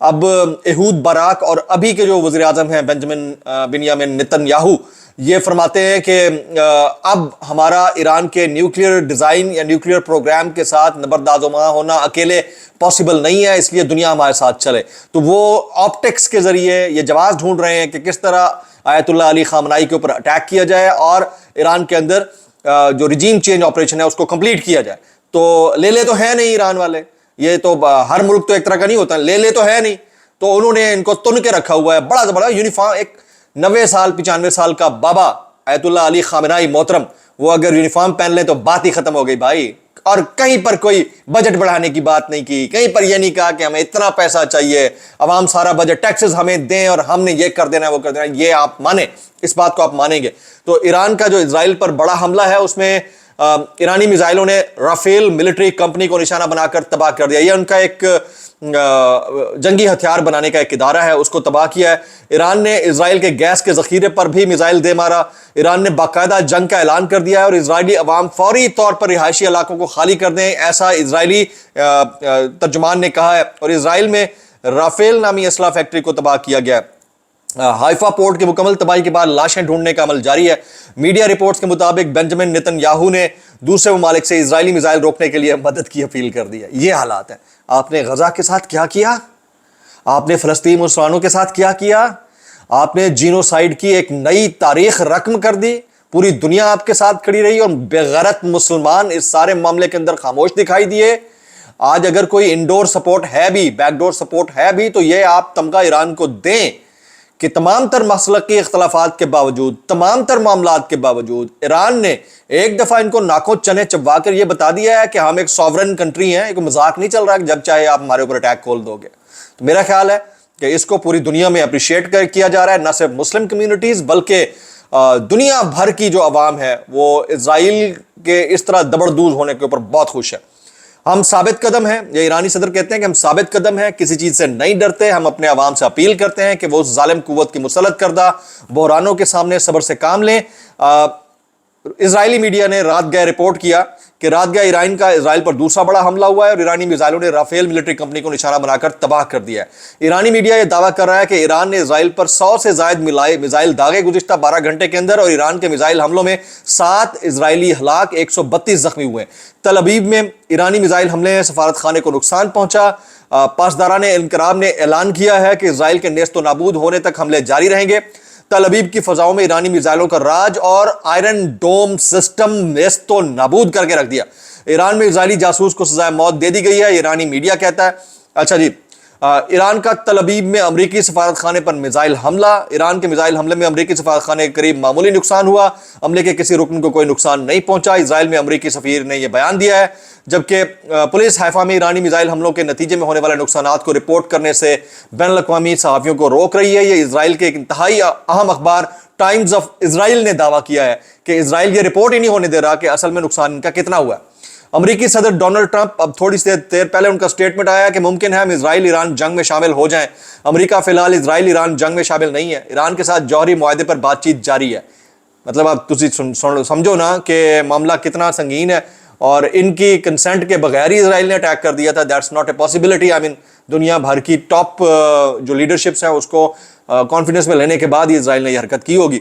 اب Ehud Barack اور ابھی کے جو وزیر اعظم ہیں بنیامین نیتن یاہو، یہ فرماتے ہیں کہ اب ہمارا ایران کے نیوکلیئر ڈیزائن یا نیوکلیئر پروگرام کے ساتھ نبردازماں ہونا اکیلے پاسبل نہیں ہے، اس لیے دنیا ہمارے ساتھ چلے. تو وہ آپٹکس کے ذریعے یہ جواز ڈھونڈ رہے ہیں کہ کس طرح آیت اللہ علی خامنائی کے اوپر اٹیک کیا جائے اور ایران کے اندر جو رجیم چینج آپریشن ہے اس کو کمپلیٹ کیا جائے. تو لے تو ہے نہیں ایران والے، یہ تو ہر ملک تو ایک طرح کا نہیں ہوتا، لے تو ہے نہیں، تو انہوں نے ان کو تن کے رکھا ہوا ہے. بڑا سے بڑا یونیفارم، ایک 90 سال 95 سال کا بابا آیت اللہ علی خامنائی محترم، وہ اگر یونیفارم پہن لیں تو بات ہی ختم ہو گئی بھائی. اور کہیں پر کوئی بجٹ بڑھانے کی بات نہیں کی، کہیں پر یہ نہیں کہا کہ ہمیں اتنا پیسہ چاہیے، عوام سارا بجٹ ٹیکسز ہمیں دیں اور ہم نے یہ کر دینا ہے وہ کر دینا ہے. یہ آپ مانیں، اس بات کو آپ مانیں گے. تو ایران کا جو اسرائیل پر بڑا حملہ ہے اس میں ایرانی میزائلوں نے رافیل ملٹری کمپنی کو نشانہ بنا کر تباہ کر دیا. یہ ان کا ایک جنگی ہتھیار بنانے کا ایک ادارہ ہے، اس کو تباہ کیا ہے. ایران نے اسرائیل کے گیس کے ذخیرے پر بھی میزائل دے مارا. ایران نے باقاعدہ جنگ کا اعلان کر دیا ہے اور اسرائیلی عوام فوری طور پر رہائشی علاقوں کو خالی کر دیں، ایسا اسرائیلی ترجمان نے کہا ہے. اور اسرائیل میں رافیل نامی اسلحہ فیکٹری کو تباہ کیا گیا ہے. حائفہ پورٹ کی مکمل تباہی کے بعد لاشیں ڈھونڈنے کا عمل جاری ہے. میڈیا رپورٹس کے مطابق بنجامن نیتن یاہو نے دوسرے ممالک سے اسرائیلی میزائل روکنے کے لیے مدد کی اپیل کر دی ہے. یہ حالات ہیں. آپ نے غزہ کے ساتھ کیا کیا؟ آپ نے فلسطین مسلمانوں کے ساتھ کیا کیا؟ آپ نے جینوسائیڈ کی ایک نئی تاریخ رقم کر دی. پوری دنیا آپ کے ساتھ کھڑی رہی اور بےغیرت مسلمان اس سارے معاملے کے اندر خاموش دکھائی دیے. آج اگر کوئی انڈور سپورٹ ہے بھی، بیک ڈور سپورٹ ہے بھی، تو یہ آپ تمغہ ایران کو دیں کہ تمام تر مسلکی اختلافات کے باوجود، تمام تر معاملات کے باوجود ایران نے ایک دفعہ ان کو ناکوں چنے چبوا کر یہ بتا دیا ہے کہ ہم ایک سوورن کنٹری ہیں. ایک مذاق نہیں چل رہا کہ جب چاہے آپ ہمارے اوپر اٹیک کھول دو گے. تو میرا خیال ہے کہ اس کو پوری دنیا میں اپریشیٹ کیا جا رہا ہے، نہ صرف مسلم کمیونٹیز بلکہ دنیا بھر کی جو عوام ہے وہ اسرائیل کے اس طرح دبردوز ہونے کے اوپر بہت خوش ہے. ہم ثابت قدم ہیں، یہ ایرانی صدر کہتے ہیں کہ ہم ثابت قدم ہیں، کسی چیز سے نہیں ڈرتے. ہم اپنے عوام سے اپیل کرتے ہیں کہ وہ اس ظالم قوت کی مسلط کردہ بحرانوں کے سامنے صبر سے کام لیں. اسرائیلی میڈیا نے رات گئے رپورٹ کیا کہ رات گئے ایران کا اسرائیل پر دوسرا بڑا حملہ ہوا ہے اور ایرانی میزائلوں نے رافیل ملٹری کمپنی کو نشانہ بنا کر تباہ کر دیا ہے. ایرانی میڈیا یہ دعویٰ کر رہا ہے کہ ایران نے اسرائیل پر 100 سے زائد میزائل داغے گزشتہ 12 گھنٹے کے اندر، اور ایران کے میزائل حملوں میں 7 اسرائیلی ہلاک، 132 زخمی ہوئے. تل ابیب میں ایرانی میزائل حملے میں سفارت خانے کو نقصان پہنچا. پاسداران انقلاب نے اعلان کیا ہے کہ اسرائیل کے نیست و نابود ہونے تک حملے جاری رہیں گے. تل ابیب کی فضاؤں میں ایرانی میزائلوں کا راج اور آئرن ڈوم سسٹم نیست و نابود کر کے رکھ دیا. ایران میں اسرائیلی جاسوس کو سزائے موت دے دی گئی ہے، ایرانی میڈیا کہتا ہے. اچھا جی، ایران کا تل ابیب میں امریکی سفارت خانے پر میزائل حملہ. ایران کے میزائل حملے میں امریکی سفارت خانے کے قریب معمولی نقصان ہوا، عملے کے کسی رکن کو کوئی نقصان نہیں پہنچا. اسرائیل میں امریکی سفیر نے یہ بیان دیا ہے، جبکہ پولیس حیفا میں ایرانی میزائل حملوں کے نتیجے میں ہونے والے نقصانات کو رپورٹ کرنے سے بین الاقوامی صحافیوں کو روک رہی ہے. یہ اسرائیل کے ایک انتہائی اہم اخبار ٹائمز آف اسرائیل نے دعویٰ کیا ہے کہ اسرائیل یہ رپورٹ ہی نہیں ہونے دے رہا کہ اصل میں نقصان ان کا کتنا ہوا ہے. امریکی صدر ڈونلڈ ٹرمپ، اب تھوڑی سی دیر پہلے ان کا سٹیٹمنٹ آیا کہ ممکن ہے ہم اسرائیل ایران جنگ میں شامل ہو جائیں. امریکہ فی الحال اسرائیل ایران جنگ میں شامل نہیں ہے. ایران کے ساتھ جوہری معاہدے پر بات چیت جاری ہے. مطلب اب تسی سمجھو نا کہ معاملہ کتنا سنگین ہے، اور ان کی کنسنٹ کے بغیر ہی اسرائیل نے اٹیک کر دیا تھا. That's not a possibility. I mean دنیا بھر کی ٹاپ جو لیڈرشپس ہیں اس کو کانفیڈنس میں لینے کے بعد ہی اسرائیل نے یہ حرکت کی ہوگی.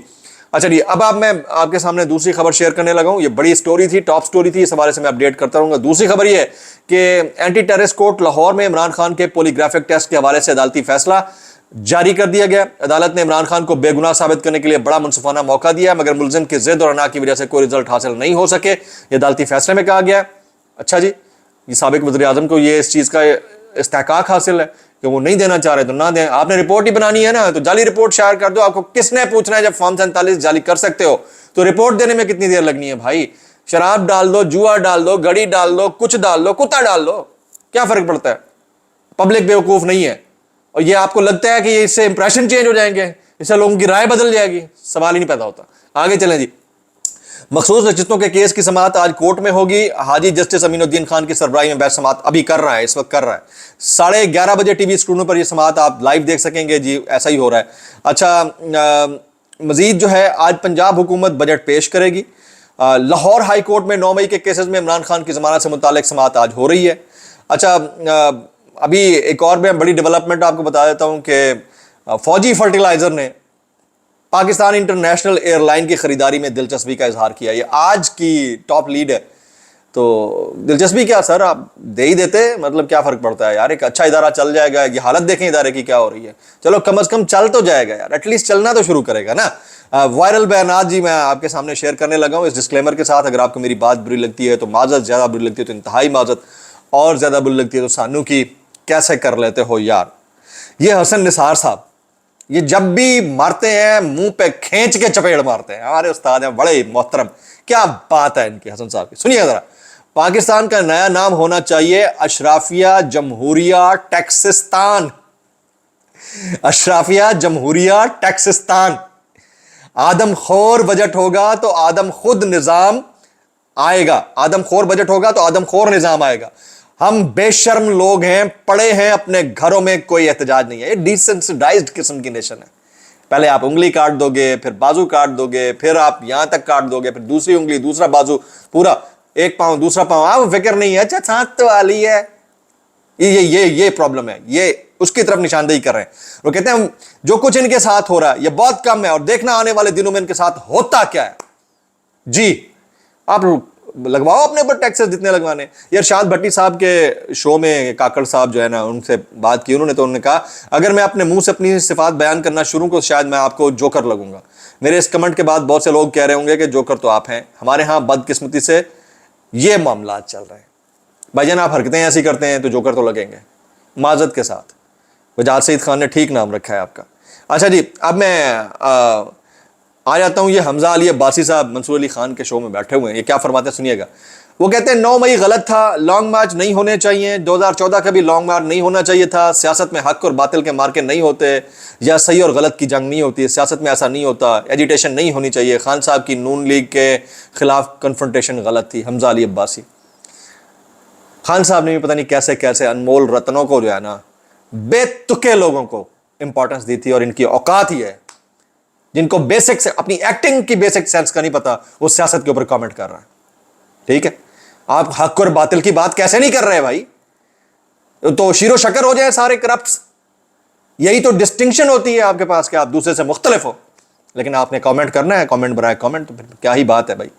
اچھا جی، اب میں آپ کے سامنے دوسری خبر شیئر کرنے لگا ہوں. یہ بڑی سٹوری تھی، ٹاپ سٹوری تھی، اس حوالے سے میں اپڈیٹ کرتا رہوں گا. دوسری خبر یہ ہے کہ اینٹی ٹیررسٹ کورٹ لاہور میں عمران خان کے پولی گرافک ٹیسٹ کے حوالے سے عدالتی فیصلہ جاری کر دیا گیا. عدالت نے عمران خان کو بے گناہ ثابت کرنے کے لیے بڑا منصفانہ موقع دیا، مگر ملزم کی ضد اور انا کی وجہ سے کوئی رزلٹ حاصل نہیں ہو سکے، یہ عدالتی فیصلے میں کہا گیا. اچھا جی، یہ سابق وزیر اعظم کو یہ اس چیز کا استحقاق حاصل ہے کہ وہ نہیں دینا چاہ رہے تو نہ دیں. آپ نے رپورٹ ہی بنانی ہے نا، تو جعلی رپورٹ شائع کر دو. آپ کو کس نے پوچھنا ہے؟ جب فارم 47 جعلی کر سکتے ہو تو رپورٹ دینے میں کتنی دیر لگنی ہے بھائی؟ شراب ڈال دو، جوا ڈال دو، گڑی ڈال دو، کچھ ڈال دو، کتا ڈال دو، کیا فرق پڑتا ہے؟ پبلک بیوقوف نہیں ہے. اور یہ آپ کو لگتا ہے کہ اس سے امپریشن چینج ہو جائیں گے، اس سے لوگوں کی رائے بدل جائے گی؟ سوال ہی نہیں پیدا ہوتا. آگے چلیں جی. مخصوص نشستوں کے کیس کی سماعت آج کورٹ میں ہوگی. حاجی جسٹس امین الدین خان کی سربراہی میں بحث سماعت ابھی کر رہا ہے، اس وقت کر رہا ہے. 11:30 بجے ٹی وی اسکرینوں پر یہ سماعت آپ لائیو دیکھ سکیں گے. جی ایسا ہی ہو رہا ہے. اچھا، مزید جو ہے آج پنجاب حکومت بجٹ پیش کرے گی. لاہور ہائی کورٹ میں 9 مئی کے کیسز میں عمران خان کی ضمانت سے متعلق سماعت آج ہو رہی ہے. اچھا، ابھی ایک اور میں بڑی ڈیولپمنٹ آپ کو بتا دیتا ہوں کہ فوجی فرٹیلائزر نے پاکستان انٹرنیشنل ایئر لائن کی خریداری میں دلچسپی کا اظہار کیا. یہ آج کی ٹاپ لیڈ ہے. تو دلچسپی کیا سر, آپ دے ہی دیتے, مطلب کیا فرق پڑتا ہے یار, ایک اچھا ادارہ چل جائے گا. یہ حالت دیکھیں ادارے کی کیا ہو رہی ہے, چلو کم از کم چل تو جائے گا یار, ایٹ لیسٹ چلنا تو شروع کرے گا نا. وائرل بیانات جی میں آپ کے سامنے شیئر کرنے لگا ہوں اس ڈسکلیمر کے ساتھ. اگر آپ کو میری بات بری لگتی ہے تو معذرت, زیادہ بری لگتی ہے تو انتہائی معذرت, اور زیادہ بری لگتی ہے تو سانو کی کیسے کر لیتے ہو یار. یہ حسن نثار صاحب, یہ جب بھی مارتے ہیں منہ پہ کھینچ کے چپیڑ مارتے ہیں. ہمارے استاد ہیں بڑے محترم, کیا بات ہے ان کی حسن صاحب کی. سنیے ذرا, پاکستان کا نیا نام ہونا چاہیے اشرافیہ جمہوریہ ٹیکسستان. اشرافیہ جمہوریہ ٹیکسستان. آدم خور بجٹ ہوگا تو آدم خود نظام آئے گا. آدم خور بجٹ ہوگا تو آدم خور نظام آئے گا. ہم بے شرم لوگ ہیں, پڑے ہیں اپنے گھروں میں, کوئی احتجاج نہیں ہے. یہ ڈیسنسٹائزڈ قسم کی نیشن ہے. پہلے آپ انگلی کاٹ دو گے, پھر بازو کاٹ دو گے, پھر آپ یہاں تک کاٹ دو گے, پھر دوسری انگلی, دوسرا بازو, پورا ایک پاؤں دوسرا پاؤں. آپ فکر نہیں ہے, اچھا ساتھ تو والی ہے. یہ پرابلم ہے, یہ اس کی طرف نشاندہی کر رہے ہیں. وہ کہتے ہیں جو کچھ ان کے ساتھ ہو رہا ہے یہ بہت کم ہے, اور دیکھنا آنے والے دنوں میں ان کے ساتھ ہوتا کیا ہے. جی آپ لگواؤ اپنے اوپر ٹیکسز جتنے لگوانے. یہ ارشاد بھٹی صاحب کے شو میں کاکڑ صاحب جو ہے نا, ان سے بات کی انہوں نے, تو انہوں نے کہا اگر میں اپنے منہ سے اپنی صفات بیان کرنا شروع کو شاید میں آپ کو جوکر لگوں گا. میرے اس کمنٹ کے بعد بہت سے لوگ کہہ رہے ہوں گے کہ جوکر تو آپ ہیں. ہمارے ہاں بدقسمتی سے یہ معاملات چل رہے ہیں. بھائی جان آپ حرکتیں ایسی کرتے ہیں تو جوکر تو لگیں گے, معذرت کے ساتھ. وجاہت سعید خان نے ٹھیک نام رکھا ہے آپ کا. اچھا جی, اب میں آ جاتا ہوں. یہ حمزہ علی عباسی صاحب منصور علی خان کے شو میں بیٹھے ہوئے ہیں. یہ کیا فرماتے ہیں سنیے گا. وہ کہتے ہیں 9 مئی غلط تھا, لانگ مارچ نہیں ہونے چاہیے. 2014 کا بھی لانگ مارچ نہیں ہونا چاہیے تھا. سیاست میں حق اور باطل کے مارکے نہیں ہوتے, یا صحیح اور غلط کی جنگ نہیں ہوتی. سیاست میں ایسا نہیں ہوتا. ایجیٹیشن نہیں ہونی چاہیے. خان صاحب کی نون لیگ کے خلاف کنفرنٹیشن غلط تھی. حمزہ علی عباسی. خان صاحب نے بھی پتہ نہیں کیسے کیسے انمول رتنوں کو جو ہے نا, بے تکے لوگوں کو امپورٹنس دی تھی. اور ان کی اوقات ہی ہے جن کو بیسک سے اپنی ایکٹنگ کی بیسک سینس کا نہیں پتا, وہ سیاست کے اوپر کامنٹ کر رہا ہے. ٹھیک ہے, آپ حق اور باطل کی بات کیسے نہیں کر رہے بھائی؟ تو شیر و شکر ہو جائے سارے کرپٹس. یہی تو ڈسٹنکشن ہوتی ہے آپ کے پاس کہ آپ دوسرے سے مختلف ہو. لیکن آپ نے کامنٹ کرنا ہے, کامنٹ برائے کامنٹ, تو پھر کیا ہی بات ہے بھائی.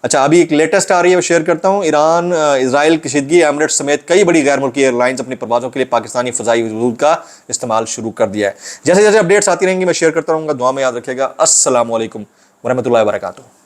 اچھا, ابھی ایک لیٹسٹ آ رہی ہے, وہ شیئر کرتا ہوں. ایران, اسرائیل, کشیدگی, ایمریٹس سمیت کئی بڑی غیر ملکی ایئر لائنز اپنی پروازوں کے لیے پاکستانی فضائی حدود کا استعمال شروع کر دیا ہے. جیسے جیسے اپڈیٹس آتی رہیں گی میں شیئر کرتا رہوں گا. دعا میں یاد رکھیے گا. السلام علیکم ورحمۃ اللہ وبرکاتہ.